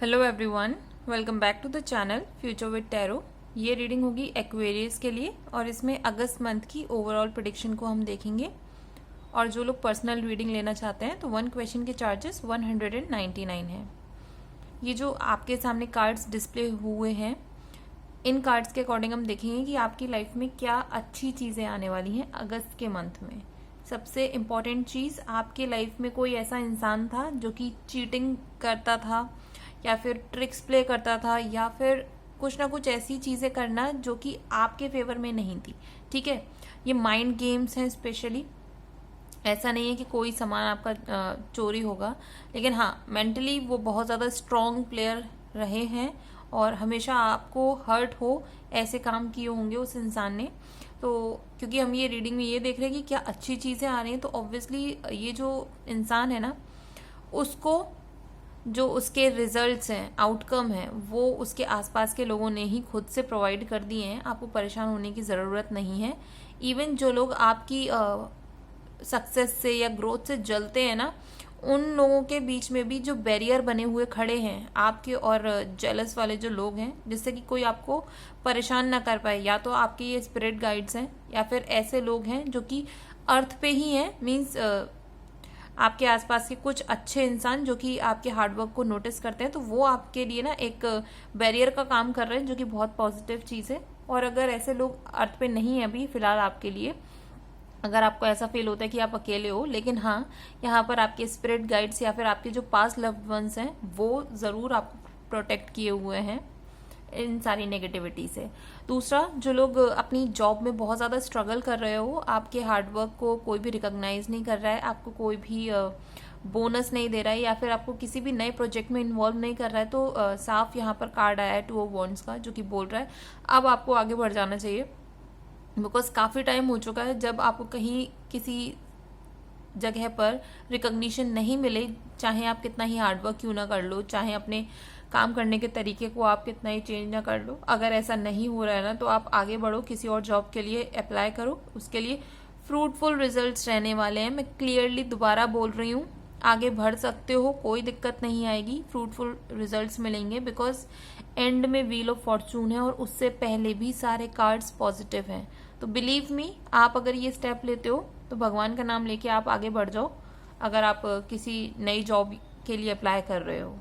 Hello everyone, welcome back to the channel future with tarot. ये reading होगी Aquarius के लिए और इसमें अगस्त मंथ की ओवरऑल प्रेडिक्शन को हम देखेंगे। और जो लोग पर्सनल रीडिंग लेना चाहते हैं तो 1 क्वेश्चन के चार्जेस 199 हैं। ये जो आपके सामने कार्ड्स डिस्प्ले हुए हैं, इन कार्ड्स के अकॉर्डिंग हम देखेंगे कि आपकी लाइफ में क्या अच्छी चीज़ें आने वाली हैं अगस्त के मंथ में। सबसे इम्पॉर्टेंट चीज़, आपके लाइफ में कोई ऐसा इंसान था जो कि चीटिंग करता था या फिर ट्रिक्स प्ले करता था या फिर कुछ ना कुछ ऐसी चीज़ें करना जो कि आपके फेवर में नहीं थी। ठीक है, ये माइंड गेम्स हैं स्पेशली। ऐसा नहीं है कि कोई सामान आपका चोरी होगा, लेकिन हाँ, मेंटली वो बहुत ज़्यादा स्ट्रॉन्ग प्लेयर रहे हैं और हमेशा आपको हर्ट हो ऐसे काम किए होंगे उस इंसान ने। तो क्योंकि हम ये रीडिंग में ये देख रहे हैं कि क्या अच्छी चीज़ें आ रही हैं, तो ऑब्वियसली ये जो इंसान है ना, उसको जो उसके रिजल्ट्स हैं, आउटकम है, वो उसके आसपास के लोगों ने ही खुद से प्रोवाइड कर दिए हैं। आपको परेशान होने की ज़रूरत नहीं है। इवन जो लोग आपकी सक्सेस से या ग्रोथ से जलते हैं ना, उन लोगों के बीच में भी जो बैरियर बने हुए खड़े हैं आपके और जेलस वाले जो लोग हैं, जिससे कि कोई आपको परेशान ना कर पाए, या तो आपके ये स्पिरिट गाइड्स हैं या फिर ऐसे लोग हैं जो कि अर्थ पे ही हैं। मीन्स आपके आसपास के कुछ अच्छे इंसान जो कि आपके हार्डवर्क को नोटिस करते हैं, तो वो आपके लिए ना एक बैरियर का काम कर रहे हैं, जो कि बहुत पॉजिटिव चीज़ है। और अगर ऐसे लोग अर्थ पे नहीं है अभी फिलहाल आपके लिए, अगर आपको ऐसा फील होता है कि आप अकेले हो, लेकिन हाँ, यहाँ पर आपके स्पिरिट गाइड्स या फिर आपके जो पास्ट लव्ड वंस हैं वो ज़रूर आपको प्रोटेक्ट किए हुए हैं इन सारी नेगेटिविटी से। दूसरा, जो लोग अपनी जॉब में बहुत ज़्यादा स्ट्रगल कर रहे हो, आपके हार्डवर्क को कोई भी रिकॉग्नाइज नहीं कर रहा है, आपको कोई भी बोनस नहीं दे रहा है या फिर आपको किसी भी नए प्रोजेक्ट में इन्वॉल्व नहीं कर रहा है, तो साफ यहाँ पर कार्ड आया है 2 ऑफ वॉन्ड्स का, जो कि बोल रहा है अब आपको आगे बढ़ जाना चाहिए। बिकॉज काफ़ी टाइम हो चुका है जब आपको कहीं किसी जगह पर रिकॉग्निशन नहीं मिले, चाहे आप कितना ही हार्डवर्क क्यों ना कर लो, चाहे अपने काम करने के तरीके को आप कितना ही चेंज ना कर लो। अगर ऐसा नहीं हो रहा है ना, तो आप आगे बढ़ो, किसी और जॉब के लिए अप्लाई करो, उसके लिए फ्रूटफुल रिजल्ट्स रहने वाले हैं। मैं क्लियरली दोबारा बोल रही हूँ, आगे बढ़ सकते हो, कोई दिक्कत नहीं आएगी, फ्रूटफुल रिजल्ट्स मिलेंगे। बिकॉज एंड में व्हील ऑफ फॉर्चून है और उससे पहले भी सारे कार्ड्स पॉजिटिव हैं। तो बिलीव मी, आप अगर ये स्टेप लेते हो तो भगवान का नाम लेके आप आगे बढ़ जाओ, अगर आप किसी नई जॉब के लिए अप्लाई कर रहे हो।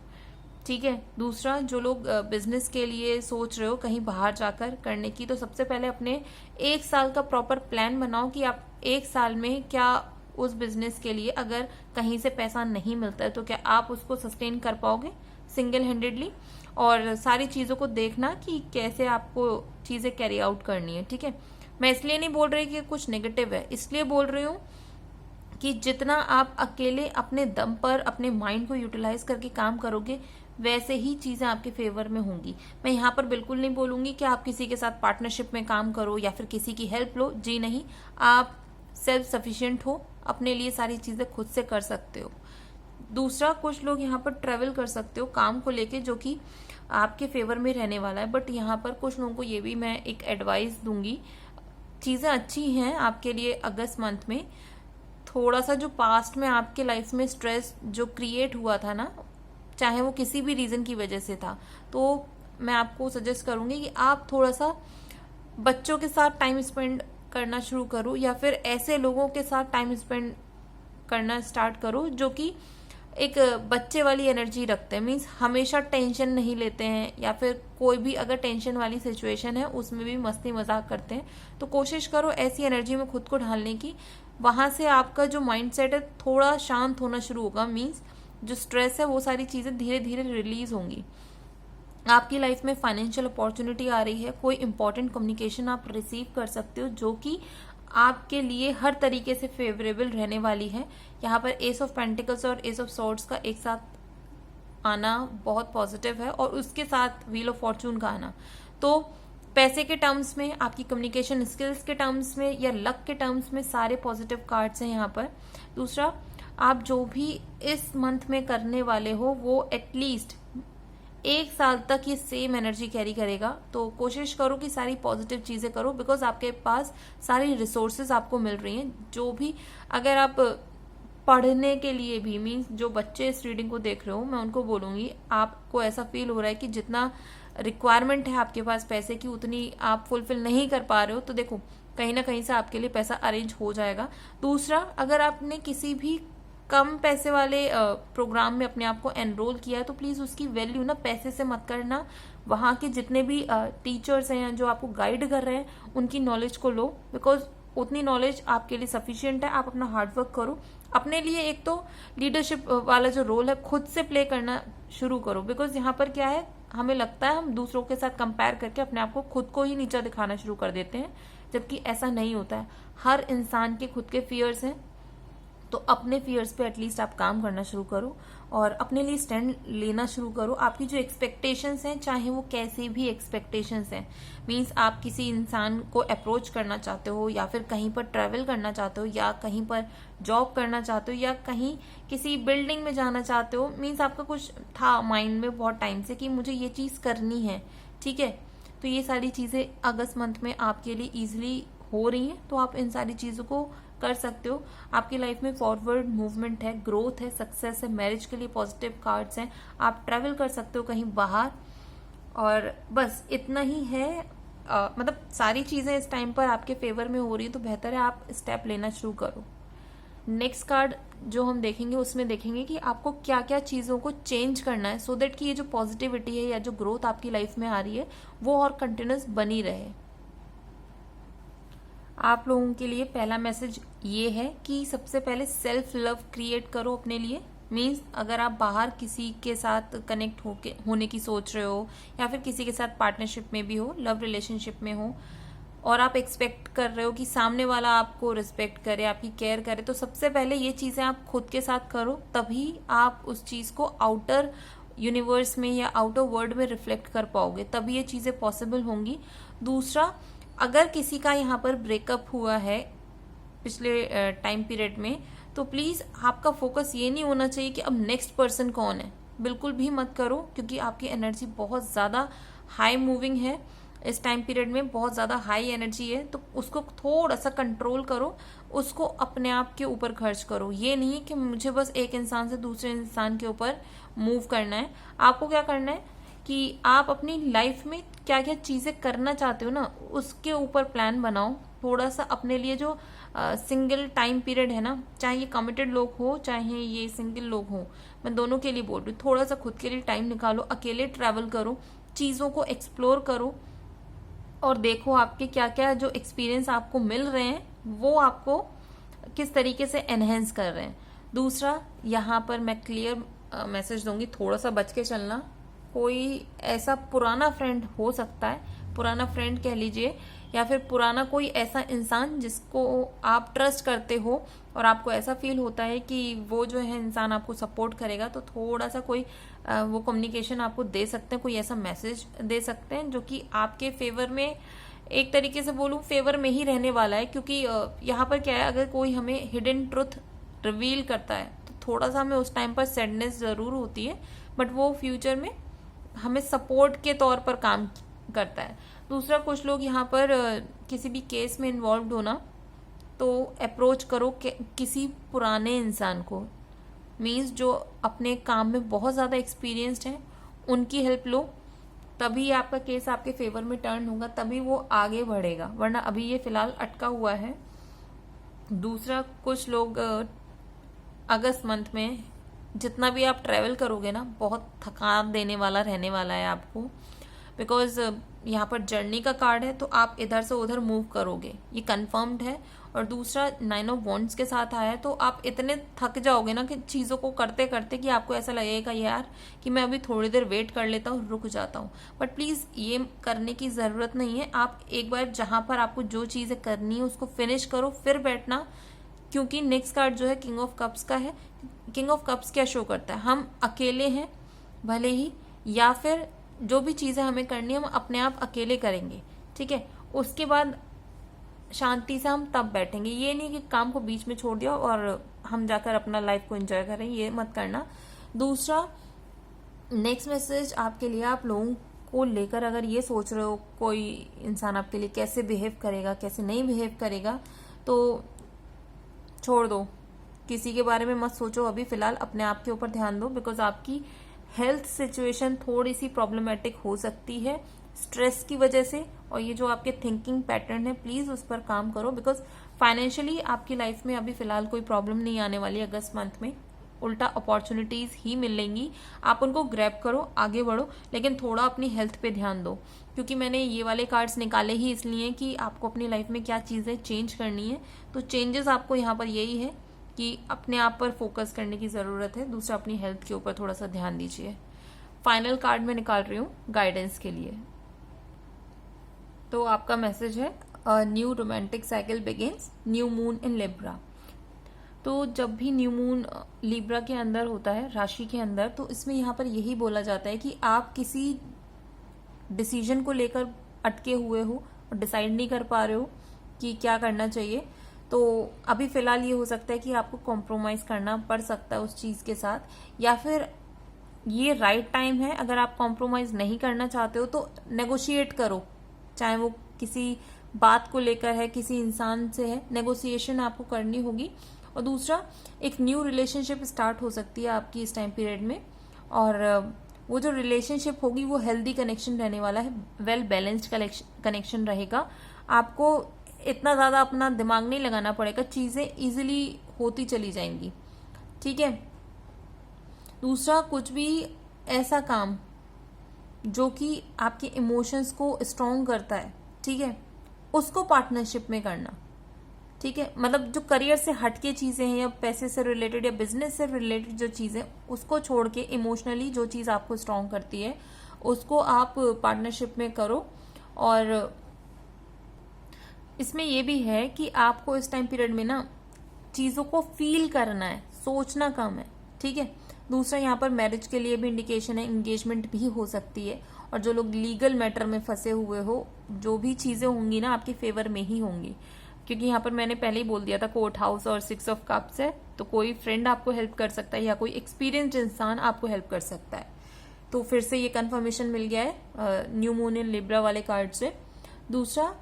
ठीक है। दूसरा, जो लोग बिजनेस के लिए सोच रहे हो कहीं बाहर जाकर करने की, तो सबसे पहले अपने 1 साल का प्रॉपर प्लान बनाओ कि आप 1 साल में क्या उस बिजनेस के लिए, अगर कहीं से पैसा नहीं मिलता है तो क्या आप उसको सस्टेन कर पाओगे सिंगल हैंडेडली। और सारी चीज़ों को देखना कि कैसे आपको चीज़ें कैरी आउट करनी है। ठीक है, मैं इसलिए नहीं बोल रही कि कुछ नेगेटिव है, इसलिए बोल रही हूँ कि जितना आप अकेले अपने दम पर अपने माइंड को यूटिलाइज करके काम करोगे, वैसे ही चीज़ें आपके फेवर में होंगी। मैं यहाँ पर बिल्कुल नहीं बोलूँगी कि आप किसी के साथ पार्टनरशिप में काम करो या फिर किसी की हेल्प लो, जी नहीं। आप सेल्फ सफिशिएंट हो, अपने लिए सारी चीज़ें खुद से कर सकते हो। दूसरा, कुछ लोग यहाँ पर ट्रेवल कर सकते हो काम को लेके, जो कि आपके फेवर में रहने वाला है। बट यहाँ पर कुछ लोगों को ये भी मैं एक एडवाइस दूंगी, चीज़ें अच्छी हैं आपके लिए अगस्त मंथ में। थोड़ा सा जो पास्ट में आपके लाइफ में स्ट्रेस जो क्रिएट हुआ था ना, चाहे वो किसी भी रीज़न की वजह से था, तो मैं आपको सजेस्ट करूँगी कि आप थोड़ा सा बच्चों के साथ टाइम स्पेंड करना शुरू करो, या फिर ऐसे लोगों के साथ टाइम स्पेंड करना स्टार्ट करो जो कि एक बच्चे वाली एनर्जी रखते हैं। मीन्स हमेशा टेंशन नहीं लेते हैं, या फिर कोई भी अगर टेंशन वाली सिचुएशन है उसमें भी मस्ती मजाक करते हैं। तो कोशिश करो ऐसी एनर्जी में खुद को ढालने की, वहाँ से आपका जो माइंड सेट है थोड़ा शांत होना शुरू होगा। मीन्स जो स्ट्रेस है वो सारी चीज़ें धीरे धीरे रिलीज होंगी। आपकी लाइफ में फाइनेंशियल अपॉर्चुनिटी आ रही है, कोई इंपॉर्टेंट कम्युनिकेशन आप रिसीव कर सकते हो जो कि आपके लिए हर तरीके से फेवरेबल रहने वाली है। यहाँ पर एस ऑफ पेंटिकल्स और एस ऑफ सॉर्ड्स का एक साथ आना बहुत पॉजिटिव है, और उसके साथ व्हील ऑफ फॉर्चून का आना, तो पैसे के टर्म्स में, आपकी कम्युनिकेशन स्किल्स के टर्म्स में या लक के टर्म्स में सारे पॉजिटिव कार्ड्स हैं यहाँ पर। दूसरा, आप जो भी इस मंथ में करने वाले हो वो एटलीस्ट 1 साल तक ये सेम एनर्जी कैरी करेगा। तो कोशिश करो कि सारी पॉजिटिव चीज़ें करो, बिकॉज आपके पास सारी रिसोर्सेज आपको मिल रही हैं। जो भी, अगर आप पढ़ने के लिए भी, मीन्स जो बच्चे इस रीडिंग को देख रहे हो, मैं उनको बोलूंगी आपको ऐसा फील हो रहा है कि जितना रिक्वायरमेंट है आपके पास पैसे की उतनी आप फुलफिल नहीं कर पा रहे हो, तो देखो कहीं ना कहीं से आपके लिए पैसा अरेंज हो जाएगा। दूसरा, अगर आपने किसी भी कम पैसे वाले प्रोग्राम में अपने आप को एनरोल किया है तो प्लीज उसकी वैल्यू ना पैसे से मत करना। वहाँ के जितने भी टीचर्स हैं जो आपको गाइड कर रहे हैं उनकी नॉलेज को लो, बिकॉज उतनी नॉलेज आपके लिए सफिशियंट है। आप अपना हार्डवर्क करो, अपने लिए एक तो लीडरशिप वाला जो रोल है खुद से प्ले करना शुरू करो। बिकॉज यहाँ पर क्या है, हमें लगता है हम दूसरों के साथ कंपेयर करके अपने आप को खुद को ही नीचा दिखाना शुरू कर देते हैं, जबकि ऐसा नहीं होता है। हर इंसान के खुद के फियर्स हैं, तो अपने फियर्स पे एटलीस्ट आप काम करना शुरू करो और अपने लिए स्टैंड लेना शुरू करो। आपकी जो एक्सपेक्टेशंस हैं, चाहे वो कैसे भी एक्सपेक्टेशंस हैं, मीन्स आप किसी इंसान को अप्रोच करना चाहते हो या फिर कहीं पर ट्रैवल करना चाहते हो या कहीं पर जॉब करना चाहते हो या कहीं किसी बिल्डिंग में जाना चाहते हो, मीन्स आपका कुछ था माइंड में बहुत टाइम से कि मुझे ये चीज करनी है, ठीक है। तो ये सारी चीजें अगस्त मंथ में आपके लिए इजिली हो रही हैं, तो आप इन सारी चीजों को कर सकते हो। आपकी लाइफ में फॉरवर्ड मूवमेंट है, ग्रोथ है, सक्सेस है, मैरिज के लिए पॉजिटिव कार्ड्स हैं, आप ट्रैवल कर सकते हो कहीं बाहर, और बस इतना ही है। मतलब सारी चीजें इस टाइम पर आपके फेवर में हो रही है, तो बेहतर है आप स्टेप लेना शुरू करो। नेक्स्ट कार्ड जो हम देखेंगे उसमें देखेंगे कि आपको क्या क्या चीजों को चेंज करना है, सो दैट कि ये जो पॉजिटिविटी है या जो ग्रोथ आपकी लाइफ में आ रही है वो और कंटिन्यूस बनी रहे। आप लोगों के लिए पहला मैसेज ये है कि सबसे पहले सेल्फ लव क्रिएट करो अपने लिए। मीन्स अगर आप बाहर किसी के साथ कनेक्ट होने की सोच रहे हो या फिर किसी के साथ पार्टनरशिप में भी हो, लव रिलेशनशिप में हो, और आप एक्सपेक्ट कर रहे हो कि सामने वाला आपको रिस्पेक्ट करे, आपकी केयर करे, तो सबसे पहले ये चीजें आप खुद के साथ करो, तभी आप उस चीज को आउटर यूनिवर्स में या आउटर वर्ल्ड में रिफ्लेक्ट कर पाओगे, तभी ये चीजें पॉसिबल होंगी। दूसरा, अगर किसी का यहाँ पर ब्रेकअप हुआ है पिछले टाइम पीरियड में, तो प्लीज आपका फोकस ये नहीं होना चाहिए कि अब नेक्स्ट पर्सन कौन है, बिल्कुल भी मत करो, क्योंकि आपकी एनर्जी बहुत ज्यादा हाई मूविंग है इस टाइम पीरियड में, बहुत ज्यादा हाई एनर्जी है, तो उसको थोड़ा सा कंट्रोल करो, उसको अपने आप के ऊपर खर्च करो। ये नहीं कि मुझे बस एक इंसान से दूसरे इंसान के ऊपर मूव करना है। आपको क्या करना है कि आप अपनी लाइफ में क्या क्या चीजें करना चाहते हो ना, उसके ऊपर प्लान बनाओ। थोड़ा सा अपने लिए जो सिंगल टाइम पीरियड है ना, चाहे ये कमिटेड लोग हो चाहे ये सिंगल लोग हो, मैं दोनों के लिए बोल रही हूँ, थोड़ा सा खुद के लिए टाइम निकालो, अकेले ट्रैवल करो, चीजों को एक्सप्लोर करो और देखो आपके क्या क्या जो एक्सपीरियंस आपको मिल रहे हैं वो आपको किस तरीके से एनहेंस कर रहे हैं। दूसरा, यहाँ पर मैं क्लियर मैसेज दूंगी, थोड़ा सा बच के चलना। कोई ऐसा पुराना फ्रेंड हो सकता है, पुराना फ्रेंड कह लीजिए, या फिर पुराना कोई ऐसा इंसान जिसको आप ट्रस्ट करते हो और आपको ऐसा फील होता है कि वो जो है इंसान आपको सपोर्ट करेगा, तो थोड़ा सा कोई वो कम्युनिकेशन आपको दे सकते हैं, कोई ऐसा मैसेज दे सकते हैं जो कि आपके फेवर में, एक तरीके से बोलूं फेवर में ही रहने वाला है। क्योंकि यहाँ पर क्या है, अगर कोई हमें हिडन ट्रुथ रिवील करता है तो थोड़ा सा हमें उस टाइम पर सैडनेस जरूर होती है, बट वो फ्यूचर में हमें सपोर्ट के तौर पर काम करता है। दूसरा, कुछ लोग यहाँ पर किसी भी केस में इन्वॉल्व होना, तो अप्रोच करो किसी पुराने इंसान को, मीन्स जो अपने काम में बहुत ज़्यादा एक्सपीरियंस्ड है, उनकी हेल्प लो, तभी आपका केस आपके फेवर में टर्न होगा, तभी वो आगे बढ़ेगा, वरना अभी ये फिलहाल अटका हुआ है। दूसरा, कुछ लोग अगस्त मंथ में जितना भी आप ट्रैवल करोगे ना, बहुत थकान देने वाला रहने वाला है आपको, बिकॉज यहाँ पर जर्नी का कार्ड है, तो आप इधर से उधर मूव करोगे, ये कंफर्म्ड है। और दूसरा, 9 ऑफ वॉन्ड्स के साथ आया है, तो आप इतने थक जाओगे ना कि चीज़ों को करते करते कि आपको ऐसा लगेगा यार कि मैं अभी थोड़ी देर वेट कर लेता हूँ, रुक जाता हूँ। बट प्लीज़ ये करने की ज़रूरत नहीं है। आप एक बार जहाँ पर आपको जो चीज़ें करनी है उसको फिनिश करो, फिर बैठना। क्योंकि नेक्स्ट कार्ड जो है किंग ऑफ कप्स का है। किंग ऑफ कप्स क्या शो करता है, हम अकेले हैं भले ही, या फिर जो भी चीज़ें हमें करनी है हम अपने आप अकेले करेंगे, ठीक है। उसके बाद शांति से हम तब बैठेंगे। ये नहीं कि काम को बीच में छोड़ दिया और हम जाकर अपना लाइफ को एंजॉय करें, ये मत करना। दूसरा, नेक्स्ट मैसेज आपके लिए, आप लोगों को लेकर अगर ये सोच रहे हो कोई इंसान आपके लिए कैसे बिहेव करेगा कैसे नहीं बिहेव करेगा, तो छोड़ दो, किसी के बारे में मत सोचो अभी फिलहाल, अपने आप के ऊपर ध्यान दो, बिकॉज आपकी हेल्थ सिचुएशन थोड़ी सी प्रॉब्लमेटिक हो सकती है स्ट्रेस की वजह से। और ये जो आपके थिंकिंग पैटर्न है, प्लीज उस पर काम करो, बिकॉज फाइनेंशियली आपकी लाइफ में अभी फिलहाल कोई प्रॉब्लम नहीं आने वाली अगस्त मंथ में, उल्टा अपॉर्चुनिटीज ही मिलेंगी। आप उनको ग्रैब करो, आगे बढ़ो, लेकिन थोड़ा अपनी हेल्थ पे ध्यान दो, क्योंकि मैंने ये वाले कार्ड्स निकाले ही इसलिए कि आपको अपनी लाइफ में क्या चीजें चेंज करनी है। तो चेंजेस आपको यहाँ पर यही है कि अपने आप पर फोकस करने की जरूरत है, दूसरा अपनी हेल्थ के ऊपर थोड़ा सा ध्यान दीजिए। फाइनल कार्ड मैं निकाल रही हूँ गाइडेंस के लिए। तो आपका मैसेज है, new romantic cycle begins, new moon in Libra. तो जब भी न्यू मून लिब्रा के अंदर होता है, राशि के अंदर, तो इसमें यहाँ पर यही बोला जाता है कि आप किसी डिसीजन को लेकर अटके हुए हो और डिसाइड नहीं कर पा रहे हो कि क्या करना चाहिए। तो अभी फिलहाल ये हो सकता है कि आपको कॉम्प्रोमाइज करना पड़ सकता है उस चीज के साथ, या फिर ये राइट टाइम है। अगर आप कॉम्प्रोमाइज नहीं करना चाहते हो तो नेगोशिएट करो, चाहे वो किसी बात को लेकर है, किसी इंसान से है, नेगोशिएशन आपको करनी होगी। और दूसरा, एक न्यू रिलेशनशिप स्टार्ट हो सकती है आपकी इस टाइम पीरियड में, और वो जो रिलेशनशिप होगी वो हेल्दी कनेक्शन रहने वाला है, वेल बैलेंस्ड कनेक्शन रहेगा। आपको इतना ज्यादा अपना दिमाग नहीं लगाना पड़ेगा, चीजें इजीली होती चली जाएंगी, ठीक है। दूसरा, कुछ भी ऐसा काम जो कि आपके इमोशंस को स्ट्रॉन्ग करता है, ठीक है, उसको पार्टनरशिप में करना, ठीक है। मतलब जो करियर से हटके चीजें हैं या पैसे से रिलेटेड या बिजनेस से रिलेटेड जो चीजें, उसको छोड़ के इमोशनली जो चीज आपको स्ट्रॉन्ग करती है उसको आप पार्टनरशिप में करो। और इसमें यह भी है कि आपको इस टाइम पीरियड में ना चीजों को फील करना है, सोचना कम है, ठीक है। दूसरा, यहाँ पर मैरिज के लिए भी इंडिकेशन है, एंगेजमेंट भी हो सकती है। और जो लोग लीगल मैटर में फंसे हुए हो, जो भी चीजें होंगी ना आपके फेवर में ही होंगी, क्योंकि यहाँ पर मैंने पहले ही बोल दिया था कोर्ट हाउस और 6 ऑफ कप्स है। तो कोई फ्रेंड आपको हेल्प कर सकता है या कोई एक्सपीरियंस्ड इंसान आपको हेल्प कर सकता है। तो फिर से ये कंफर्मेशन मिल गया है न्यू मून इन लिब्रा वाले कार्ड से। दूसरा,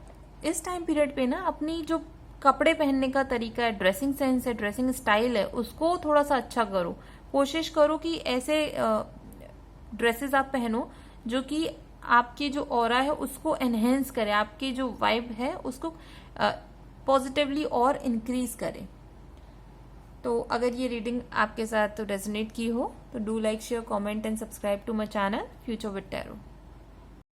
इस टाइम पीरियड पे ना अपनी जो कपड़े पहनने का तरीका है, ड्रेसिंग सेंस है, ड्रेसिंग स्टाइल है, उसको थोड़ा सा अच्छा करो। कोशिश करो कि ऐसे ड्रेसेस आप पहनो जो कि आपकी जो ऑरा है उसको एनहेंस करे, आपकी जो वाइब है उसको पॉजिटिवली और इंक्रीज करे। तो अगर ये रीडिंग आपके साथ रेजोनेट की हो तो do like, share, comment and subscribe to my channel future with tarot.